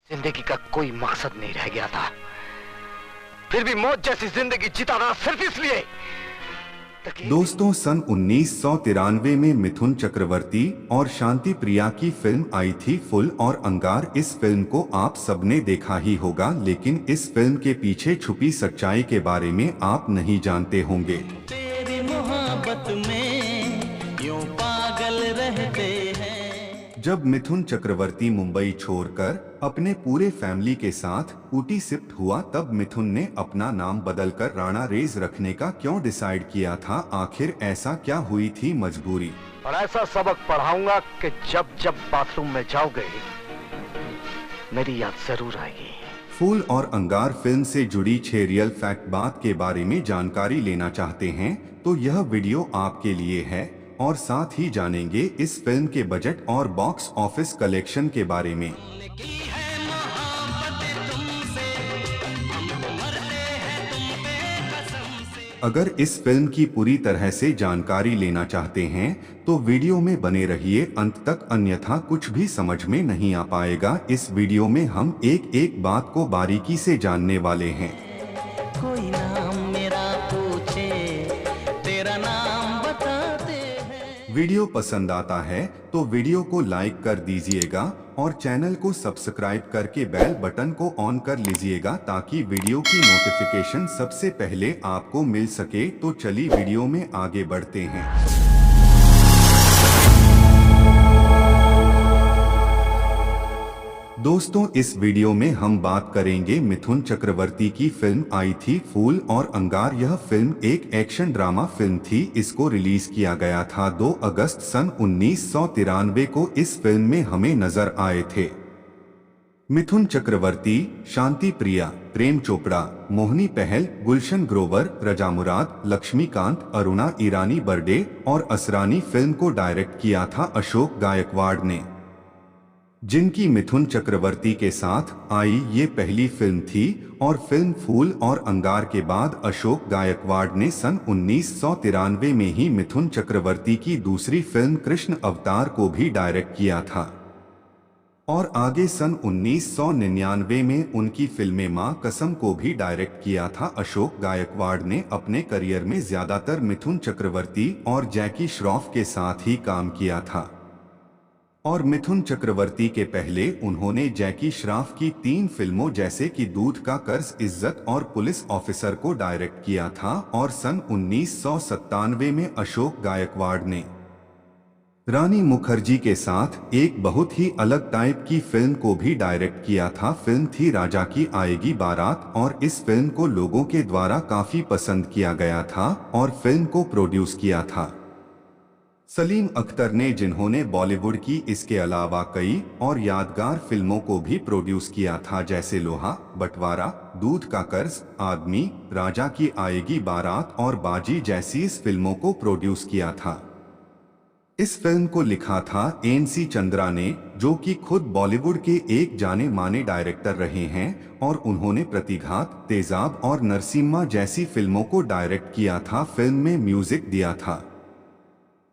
जिंदगी का कोई मकसद नहीं रह गया था, फिर भी मौत जैसी जिंदगी जीता रहा सिर्फ इसलिए। दोस्तों, सन 1993 में मिथुन चक्रवर्ती और शांति प्रिया की फिल्म आई थी फूल और अंगार। इस फिल्म को आप सबने देखा ही होगा, लेकिन इस फिल्म के पीछे छुपी सच्चाई के बारे में आप नहीं जानते होंगे। तेरी मोहब्बत में यूं पागल रहते हैं। जब मिथुन चक्रवर्ती मुंबई छोड़कर अपने पूरे फैमिली के साथ ऊटी शिफ्ट हुआ, तब मिथुन ने अपना नाम बदलकर राणा रेज रखने का क्यों डिसाइड किया था? आखिर ऐसा क्या हुई थी मजबूरी? और ऐसा सबक पढ़ाऊंगा कि जब जब बाथरूम में जाओगे मेरी याद जरूर आएगी। फूल और अंगार फिल्म से जुड़ी 6 रियल फैक्ट बात के बारे में जानकारी लेना चाहते हैं तो यह वीडियो आपके लिए है, और साथ ही जानेंगे इस फिल्म के बजट और बॉक्स ऑफिस कलेक्शन के बारे में। अगर इस फिल्म की पूरी तरह से जानकारी लेना चाहते हैं तो वीडियो में बने रहिए अंत तक, अन्यथा कुछ भी समझ में नहीं आ पाएगा। इस वीडियो में हम एक एक बात को बारीकी से जानने वाले हैं। कोई नाम मेरा पूछे, तेरा नाम बताते हैं। वीडियो पसंद आता है तो वीडियो को लाइक कर दीजिएगा और चैनल को सब्सक्राइब करके बेल बटन को ऑन कर लीजिएगा ताकि वीडियो की नोटिफिकेशन सबसे पहले आपको मिल सके। तो चलिए वीडियो में आगे बढ़ते हैं। दोस्तों, इस वीडियो में हम बात करेंगे मिथुन चक्रवर्ती की फिल्म आई थी फूल और अंगार। यह फिल्म एक एक्शन ड्रामा फिल्म थी। इसको रिलीज किया गया था 2 अगस्त सन 1993 को। इस फिल्म में हमें नजर आए थे मिथुन चक्रवर्ती, शांति प्रिया, प्रेम चोपड़ा, मोहिनी पहल, गुलशन ग्रोवर, रजा मुराद, लक्ष्मीकांत, अरुणा ईरानी बर्डे और असरानी। फिल्म को डायरेक्ट किया था अशोक गायकवाड़ ने, जिनकी मिथुन चक्रवर्ती के साथ आई ये पहली फिल्म थी। और फिल्म फूल और अंगार के बाद अशोक गायकवाड़ ने सन 1993 में ही मिथुन चक्रवर्ती की दूसरी फिल्म कृष्ण अवतार को भी डायरेक्ट किया था। और आगे सन 1999 में उनकी फिल्में मां कसम को भी डायरेक्ट किया था। अशोक गायकवाड़ ने अपने करियर में ज्यादातर मिथुन चक्रवर्ती और जैकी श्रॉफ के साथ ही काम किया था। और मिथुन चक्रवर्ती के पहले उन्होंने जैकी श्रॉफ की 3 फिल्मों जैसे कि दूध का कर्ज, इज्जत और पुलिस ऑफिसर को डायरेक्ट किया था। और सन 1997 में अशोक गायकवाड़ ने रानी मुखर्जी के साथ एक बहुत ही अलग टाइप की फिल्म को भी डायरेक्ट किया था। फिल्म थी राजा की आएगी बारात, और इस फिल्म को लोगों के द्वारा काफी पसंद किया गया था और फिल्म को प्रोड्यूस किया था सलीम अख्तर ने, जिन्होंने बॉलीवुड की इसके अलावा कई और यादगार फिल्मों को भी प्रोड्यूस किया था, जैसे लोहा, बंटवारा, दूध का कर्ज, आदमी, राजा की आएगी बारात और बाजी जैसी इस फिल्मों को प्रोड्यूस किया था। इस फिल्म को लिखा था एन.सी. चंद्रा ने, जो कि खुद बॉलीवुड के एक जाने माने डायरेक्टर रहे हैं, और उन्होंने प्रतिघात, तेजाब और नरसिम्हा जैसी फिल्मों को डायरेक्ट किया था। फिल्म में म्यूजिक दिया था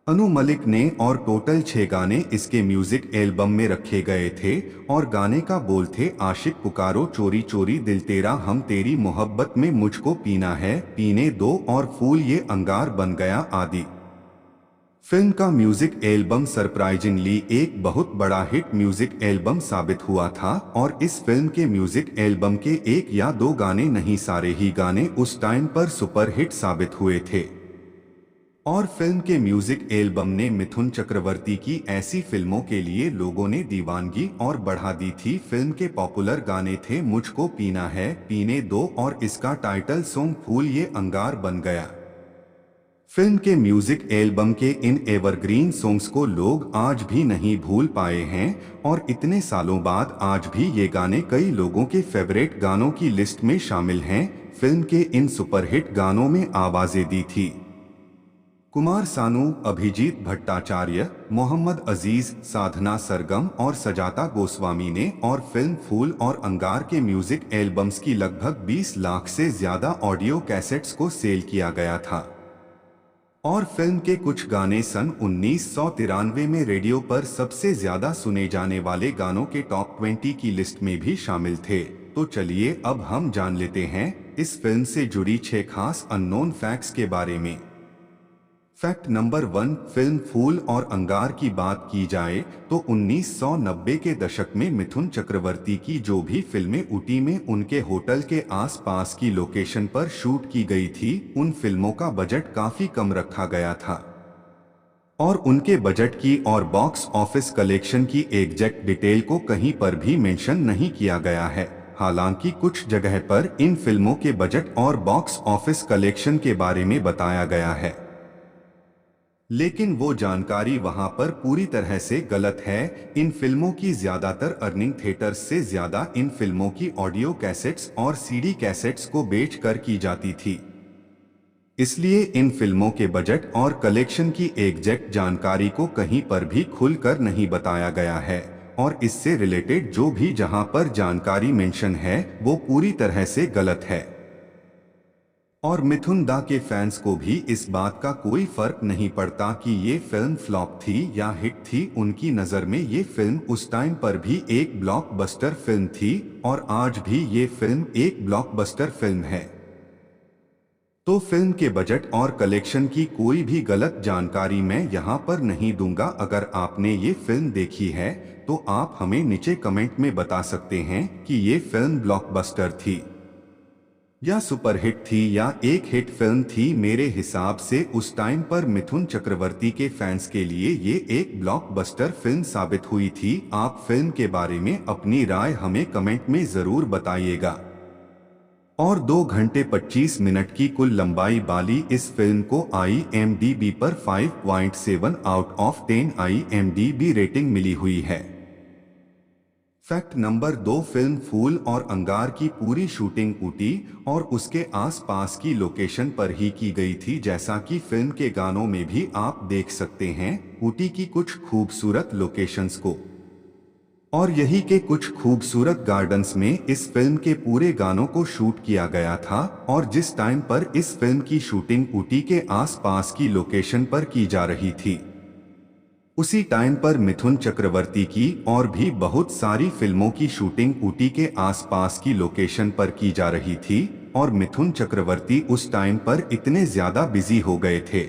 अनु मलिक ने, और टोटल 6 गाने इसके म्यूजिक एल्बम में रखे गए थे। और गाने का बोल थे आशिक पुकारो, चोरी चोरी दिल तेरा, हम तेरी मोहब्बत में मुझको पीना है, पीने दो, और फूल ये अंगार बन गया आदि। फिल्म का म्यूजिक एल्बम सरप्राइजिंगली एक बहुत बड़ा हिट म्यूजिक एल्बम साबित हुआ था। और इस फिल्म के म्यूजिक एल्बम के 1 या 2 गाने नहीं, सारे ही गाने उस टाइम पर सुपर हिट साबित हुए थे। और फिल्म के म्यूजिक एल्बम ने मिथुन चक्रवर्ती की ऐसी फिल्मों के लिए लोगों ने दीवानगी और बढ़ा दी थी। फिल्म के पॉपुलर गाने थे मुझको पीना है, पीने दो, और इसका टाइटल सॉन्ग फूल ये अंगार बन गया। फिल्म के म्यूजिक एल्बम के इन एवरग्रीन सॉन्ग्स को लोग आज भी नहीं भूल पाए हैं, और इतने सालों बाद आज भी ये गाने कई लोगों के फेवरेट गानों की लिस्ट में शामिल हैं। फिल्म के इन सुपरहिट गानों में आवाजें दी थी कुमार सानू, अभिजीत भट्टाचार्य, मोहम्मद अजीज, साधना सरगम और सजाता गोस्वामी ने। और फिल्म फूल और अंगार के म्यूजिक एल्बम्स की लगभग 20 लाख से ज्यादा ऑडियो कैसेट्स को सेल किया गया था। और फिल्म के कुछ गाने सन 1993 में रेडियो पर सबसे ज्यादा सुने जाने वाले गानों के टॉप 20 की लिस्ट में भी शामिल थे। तो चलिए अब हम जान लेते हैं इस फिल्म से जुड़ी 6 खास अननोन फैक्ट्स के बारे में। फैक्ट नंबर 1, फिल्म फूल और अंगार की बात की जाए तो 1990 के दशक में मिथुन चक्रवर्ती की जो भी फिल्में ऊटी में उनके होटल के आसपास की लोकेशन पर शूट की गई थी, उन फिल्मों का बजट काफी कम रखा गया था और उनके बजट की और बॉक्स ऑफिस कलेक्शन की एग्जैक्ट डिटेल को कहीं पर भी मेंशन नहीं किया गया है। हालांकि कुछ जगह पर इन फिल्मों के बजट और बॉक्स ऑफिस कलेक्शन के बारे में बताया गया है, लेकिन वो जानकारी वहां पर पूरी तरह से गलत है। इन फिल्मों की ज्यादातर अर्निंग थिएटर्स से ज्यादा इन फिल्मों की ऑडियो कैसेट्स और सीडी कैसेट्स को बेचकर की जाती थी, इसलिए इन फिल्मों के बजट और कलेक्शन की एग्जैक्ट जानकारी को कहीं पर भी खुलकर नहीं बताया गया है और इससे रिलेटेड जो भी जहां पर जानकारी मेंशन है वो पूरी तरह से गलत है। और मिथुन दा के फैंस को भी इस बात का कोई फर्क नहीं पड़ता कि ये फिल्म फ्लॉप थी या हिट थी। उनकी नज़र में ये फिल्म उस टाइम पर भी एक ब्लॉकबस्टर फिल्म थी और आज भी ये फिल्म एक ब्लॉकबस्टर फिल्म है। तो फिल्म के बजट और कलेक्शन की कोई भी गलत जानकारी मैं यहाँ पर नहीं दूंगा। अगर आपने ये फिल्म देखी है तो आप हमें नीचे कमेंट में बता सकते हैं कि ये फिल्म ब्लॉकबस्टर थी या सुपरहिट थी या एक हिट फिल्म थी। मेरे हिसाब से उस टाइम पर मिथुन चक्रवर्ती के फैंस के लिए ये एक ब्लॉकबस्टर फिल्म साबित हुई थी। आप फिल्म के बारे में अपनी राय हमें कमेंट में जरूर बताइएगा। और 2 घंटे 25 मिनट की कुल लंबाई वाली इस फिल्म को IMDb पर 5.7 आउट ऑफ 10 IMDb रेटिंग मिली हुई है। फैक्ट नंबर 2, फिल्म फूल और अंगार की पूरी शूटिंग ऊटी और उसके आसपास की लोकेशन पर ही की गई थी। जैसा कि फिल्म के गानों में भी आप देख सकते हैं ऊटी की कुछ खूबसूरत लोकेशंस को और यही के कुछ खूबसूरत गार्डन्स में इस फिल्म के पूरे गानों को शूट किया गया था। और जिस टाइम पर इस फिल्म की शूटिंग ऊटी के आसपास की लोकेशन पर की जा रही थी उसी टाइम पर मिथुन चक्रवर्ती की और भी बहुत सारी फिल्मों की शूटिंग ऊटी के आसपास की लोकेशन पर की जा रही थी और मिथुन चक्रवर्ती उस टाइम पर इतने ज्यादा बिजी हो गए थे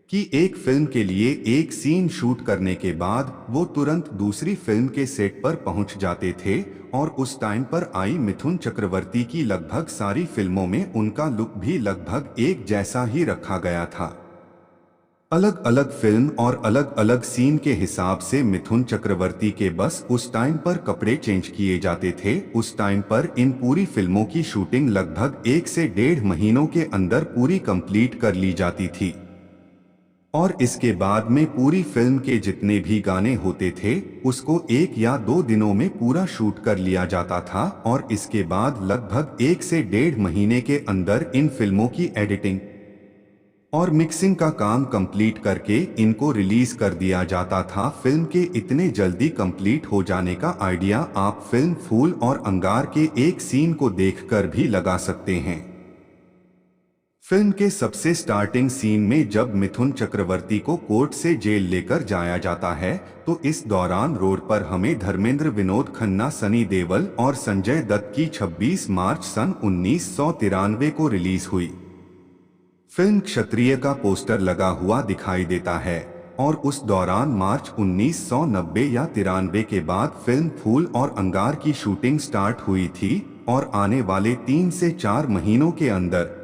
कि एक फिल्म के लिए एक सीन शूट करने के बाद वो तुरंत दूसरी फिल्म के सेट पर पहुंच जाते थे। और उस टाइम पर आई मिथुन चक्रवर्ती की लगभग सारी फिल्मों में उनका लुक भी लगभग एक जैसा ही रखा गया था। अलग अलग फिल्म और अलग अलग सीन के हिसाब से मिथुन चक्रवर्ती के बस उस टाइम पर कपड़े चेंज किए जाते थे। उस टाइम पर इन पूरी फिल्मों की शूटिंग लगभग 1 से 1.5 महीनों के अंदर पूरी कंप्लीट कर ली जाती थी और इसके बाद में पूरी फिल्म के जितने भी गाने होते थे उसको 1 या 2 दिनों में पूरा शूट कर लिया जाता था और इसके बाद लगभग 1 से 1.5 महीने के अंदर इन फिल्मों की एडिटिंग और मिक्सिंग का काम कंप्लीट करके इनको रिलीज कर दिया जाता था। फिल्म के इतने जल्दी कंप्लीट हो जाने का आइडिया आप फिल्म फूल और अंगार के एक सीन को देखकर भी लगा सकते हैं। फिल्म के सबसे स्टार्टिंग सीन में जब मिथुन चक्रवर्ती को कोर्ट से जेल लेकर जाया जाता है तो इस दौरान रोड पर हमें धर्मेंद्र, विनोद खन्ना, सनी देओल और संजय दत्त की 26 मार्च सन 1993 को रिलीज हुई फिल्म क्षत्रिय का पोस्टर लगा हुआ दिखाई देता है और उस दौरान मार्च 1990 या 93 के बाद फिल्म फूल और अंगार की शूटिंग स्टार्ट हुई थी और आने वाले 3 से 4 महीनों के अंदर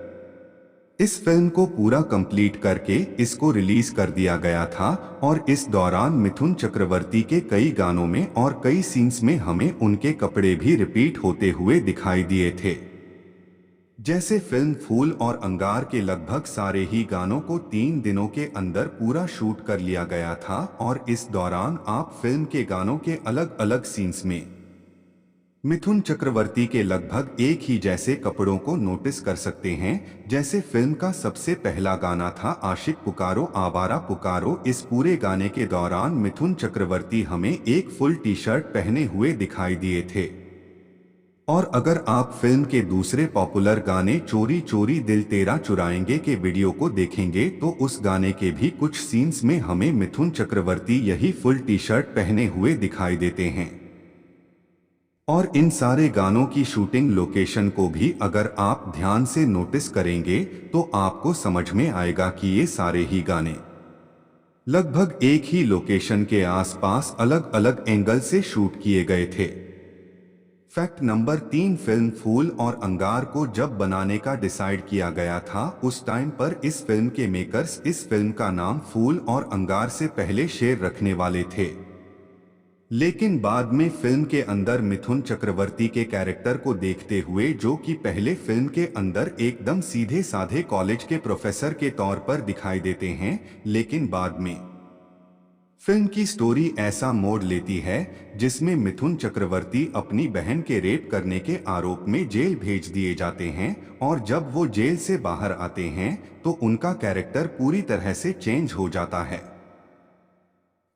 इस फिल्म को पूरा कंप्लीट करके इसको रिलीज कर दिया गया था। और इस दौरान मिथुन चक्रवर्ती के कई गानों में और कई सीन्स में हमें उनके कपड़े भी रिपीट होते हुए दिखाई दिए थे। जैसे फिल्म फूल और अंगार के लगभग सारे ही गानों को 3 दिनों के अंदर पूरा शूट कर लिया गया था और इस दौरान आप फिल्म के गानों के अलग अलग सीन्स में मिथुन चक्रवर्ती के लगभग एक ही जैसे कपड़ों को नोटिस कर सकते हैं। जैसे फिल्म का सबसे पहला गाना था आशिक पुकारो आवारा पुकारो। इस पूरे गाने के दौरान मिथुन चक्रवर्ती हमें एक फुल टी शर्ट पहने हुए दिखाई दिए थे और अगर आप फिल्म के दूसरे पॉपुलर गाने चोरी चोरी दिल तेरा चुराएंगे के वीडियो को देखेंगे तो उस गाने के भी कुछ सीन्स में हमें मिथुन चक्रवर्ती यही फुल टी शर्ट पहने हुए दिखाई देते हैं। और इन सारे गानों की शूटिंग लोकेशन को भी अगर आप ध्यान से नोटिस करेंगे तो आपको समझ में आएगा कि ये सारे ही गाने लगभग एक ही लोकेशन के आसपास अलग अलग एंगल से शूट किए गए थे। फैक्ट नंबर 3, फिल्म फूल और अंगार को जब बनाने का डिसाइड किया गया था उस टाइम पर इस फिल्म के मेकर्स इस फिल्म का नाम फूल और अंगार से पहले शेर रखने वाले थे, लेकिन बाद में फिल्म के अंदर मिथुन चक्रवर्ती के कैरेक्टर को देखते हुए, जो कि पहले फिल्म के अंदर एकदम सीधे साधे कॉलेज के प्रोफेसर के तौर पर दिखाई देते हैं, लेकिन बाद में फिल्म की स्टोरी ऐसा मोड़ लेती है जिसमें मिथुन चक्रवर्ती अपनी बहन के रेप करने के आरोप में जेल भेज दिए जाते हैं और जब वो जेल से बाहर आते हैं तो उनका कैरेक्टर पूरी तरह से चेंज हो जाता है।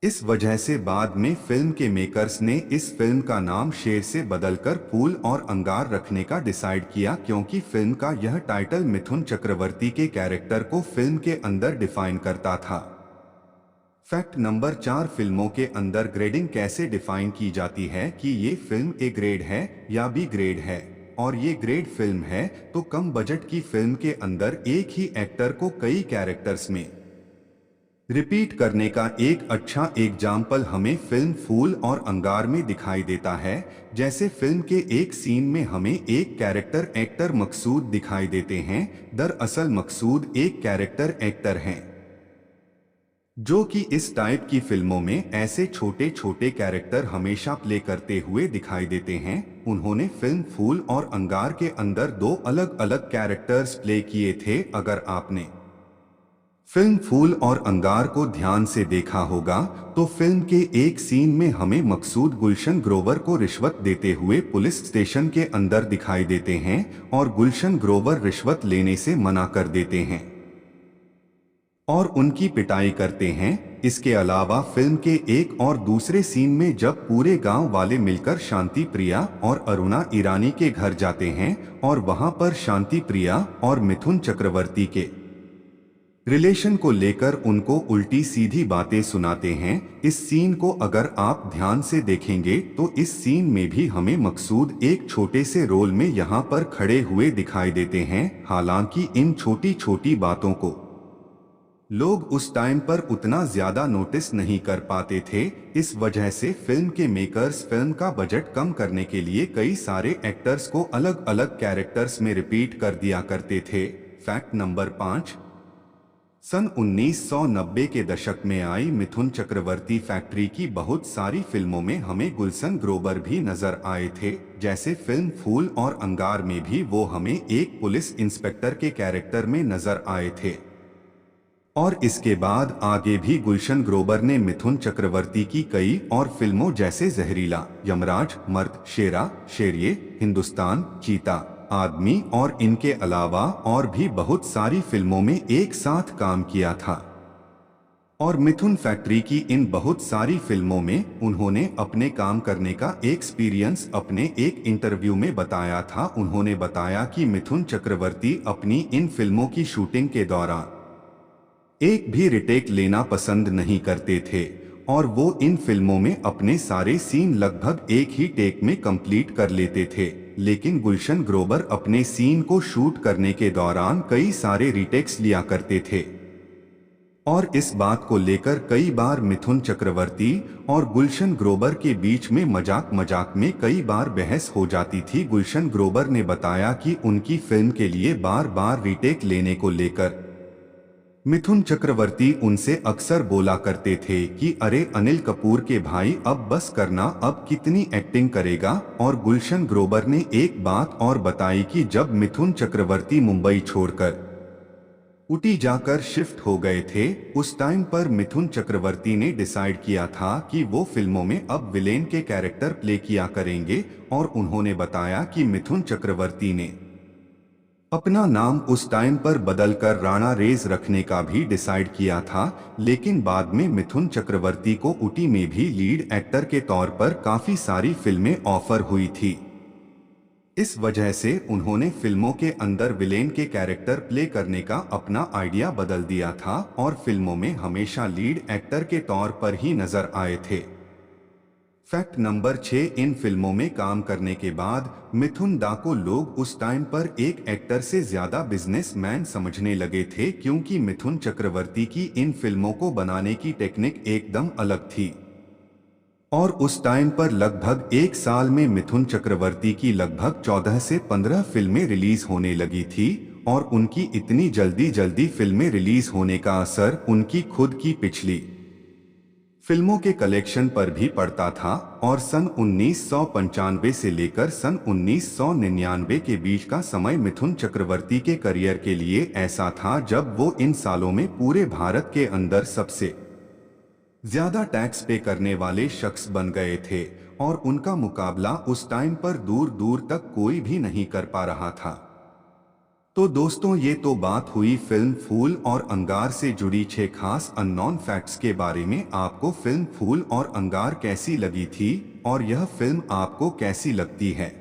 इस वजह से बाद में फिल्म के मेकर्स ने इस फिल्म का नाम शेर से बदलकर फूल और अंगार रखने का डिसाइड किया, क्योंकि फिल्म का यह टाइटल मिथुन चक्रवर्ती के कैरेक्टर को फिल्म के अंदर डिफाइन करता था। फैक्ट नंबर 4, फिल्मों के अंदर ग्रेडिंग कैसे डिफाइन की जाती है कि ये फिल्म ए ग्रेड है या बी ग्रेड है और ये ग्रेड फिल्म है, तो कम बजट की फिल्म के अंदर एक ही एक्टर को कई कैरेक्टर्स में रिपीट करने का एक अच्छा एग्जाम्पल हमें फिल्म फूल और अंगार में दिखाई देता है। जैसे फिल्म के एक सीन में हमें एक कैरेक्टर एक्टर मकसूद दिखाई देते हैं, दरअसल मकसूद एक कैरेक्टर एक्टर हैं जो कि इस टाइप की फिल्मों में ऐसे छोटे छोटे कैरेक्टर हमेशा प्ले करते हुए दिखाई देते हैं। उन्होंने फिल्म फूल और अंगार के अंदर 2 अलग अलग कैरेक्टर्स प्ले किए थे। अगर आपने फिल्म फूल और अंगार को ध्यान से देखा होगा तो फिल्म के एक सीन में हमें मकसूद गुलशन ग्रोवर को रिश्वत देते हुए पुलिस स्टेशन के अंदर दिखाई देते हैं और गुलशन ग्रोवर रिश्वत लेने से मना कर देते हैं और उनकी पिटाई करते हैं। इसके अलावा फिल्म के एक और दूसरे सीन में जब पूरे गांव वाले मिलकर शांति प्रिया और अरुणा ईरानी के घर जाते हैं और वहां पर शांति प्रिया और मिथुन चक्रवर्ती के रिलेशन को लेकर उनको उल्टी सीधी बातें सुनाते हैं। इस सीन को अगर आप ध्यान से देखेंगे तो इस सीन में भी हमें मकसूद एक छोटे से रोल में यहाँ पर खड़े हुए दिखाई देते हैं। हालांकि इन छोटी छोटी बातों को लोग उस टाइम पर उतना ज्यादा नोटिस नहीं कर पाते थे। इस वजह से फिल्म के मेकर्स फिल्म का बजट कम करने के लिए कई सारे एक्टर्स को अलग अलग कैरेक्टर्स में रिपीट कर दिया करते थे। फैक्ट नंबर 5, सन 1990 के दशक में आई मिथुन चक्रवर्ती फैक्ट्री की बहुत सारी फिल्मों में हमें गुलशन ग्रोवर भी नजर आए थे। जैसे फिल्म फूल और अंगार में भी वो हमें एक पुलिस इंस्पेक्टर के कैरेक्टर में नजर आए थे और इसके बाद आगे भी गुलशन ग्रोवर ने मिथुन चक्रवर्ती की कई और फिल्मों जैसे जहरीला, यमराज, मर्द, शेरा, शेरिए, हिंदुस्तान, चीता, आदमी और इनके अलावा और भी बहुत सारी फिल्मों में एक साथ काम किया था। और मिथुन फैक्ट्री की इन बहुत सारी फिल्मों में उन्होंने अपने काम करने का एक्सपीरियंस अपने एक इंटरव्यू में बताया था। उन्होंने बताया कि मिथुन चक्रवर्ती अपनी इन फिल्मों की शूटिंग के दौरान एक भी रिटेक लेना पसंद नहीं करते थे और वो इन फिल्मों में अपने सारे सीन लगभग एक ही टेक में कंप्लीट कर लेते थे। लेकिन गुलशन ग्रोवर अपने सीन को शूट करने के दौरान कई सारे रीटेक्स लिया करते थे और इस बात को लेकर कई बार मिथुन चक्रवर्ती और गुलशन ग्रोवर के बीच में मजाक मजाक में कई बार बहस हो जाती थी। गुलशन ग्रोवर ने बताया कि उनकी फिल्म के लिए बार बार रीटेक लेने को लेकर मिथुन चक्रवर्ती उनसे अक्सर बोला करते थे कि अरे अनिल कपूर के भाई अब बस करना, अब कितनी एक्टिंग करेगा। और गुलशन ग्रोवर ने एक बात और बताई कि जब मिथुन चक्रवर्ती मुंबई छोड़कर ऊटी जाकर शिफ्ट हो गए थे उस टाइम पर मिथुन चक्रवर्ती ने डिसाइड किया था कि वो फिल्मों में अब विलेन के कैरेक्टर प्ले किया करेंगे और उन्होंने बताया कि मिथुन चक्रवर्ती ने अपना नाम उस टाइम पर बदलकर राणा रेज रखने का भी डिसाइड किया था। लेकिन बाद में मिथुन चक्रवर्ती को ऊटी में भी लीड एक्टर के तौर पर काफी सारी फिल्में ऑफर हुई थी। इस वजह से उन्होंने फिल्मों के अंदर विलेन के कैरेक्टर प्ले करने का अपना आइडिया बदल दिया था और फिल्मों में हमेशा लीड एक्टर के तौर पर ही नजर आए थे। फैक्ट नंबर 6, इन फिल्मों में काम करने के बाद मिथुन दा को लोग उस टाइम पर एक एक्टर से ज्यादा बिजनेसमैन समझने लगे थे, क्योंकि मिथुन चक्रवर्ती की इन फिल्मों को बनाने की टेक्निक एकदम अलग थी। और उस टाइम पर लगभग एक साल में मिथुन चक्रवर्ती की लगभग 14 से 15 फिल्में रिलीज होने लगी थी और उनकी इतनी जल्दी फिल्में रिलीज होने का असर उनकी खुद की पिछली फिल्मों के कलेक्शन पर भी पड़ता था। और सन 1995 से लेकर सन 1999 के बीच का समय मिथुन चक्रवर्ती के करियर के लिए ऐसा था जब वो इन सालों में पूरे भारत के अंदर सबसे ज्यादा टैक्स पे करने वाले शख्स बन गए थे और उनका मुकाबला उस टाइम पर दूर दूर तक कोई भी नहीं कर पा रहा था। तो दोस्तों, ये तो बात हुई फिल्म फूल और अंगार से जुड़ी 6 खास अननोन फैक्ट्स के बारे में। आपको फिल्म फूल और अंगार कैसी लगी थी और यह फिल्म आपको कैसी लगती है,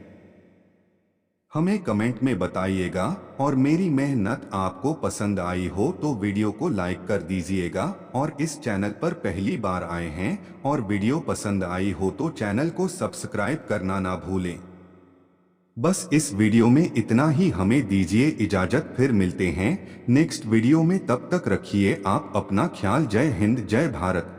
हमें कमेंट में बताइएगा। और मेरी मेहनत आपको पसंद आई हो तो वीडियो को लाइक कर दीजिएगा और इस चैनल पर पहली बार आए हैं और वीडियो पसंद आई हो तो चैनल को सब्सक्राइब करना ना भूलें। बस इस वीडियो में इतना ही, हमें दीजिए इजाजत, फिर मिलते हैं नेक्स्ट वीडियो में। तब तक रखिए आप अपना ख्याल। जय हिंद, जय भारत।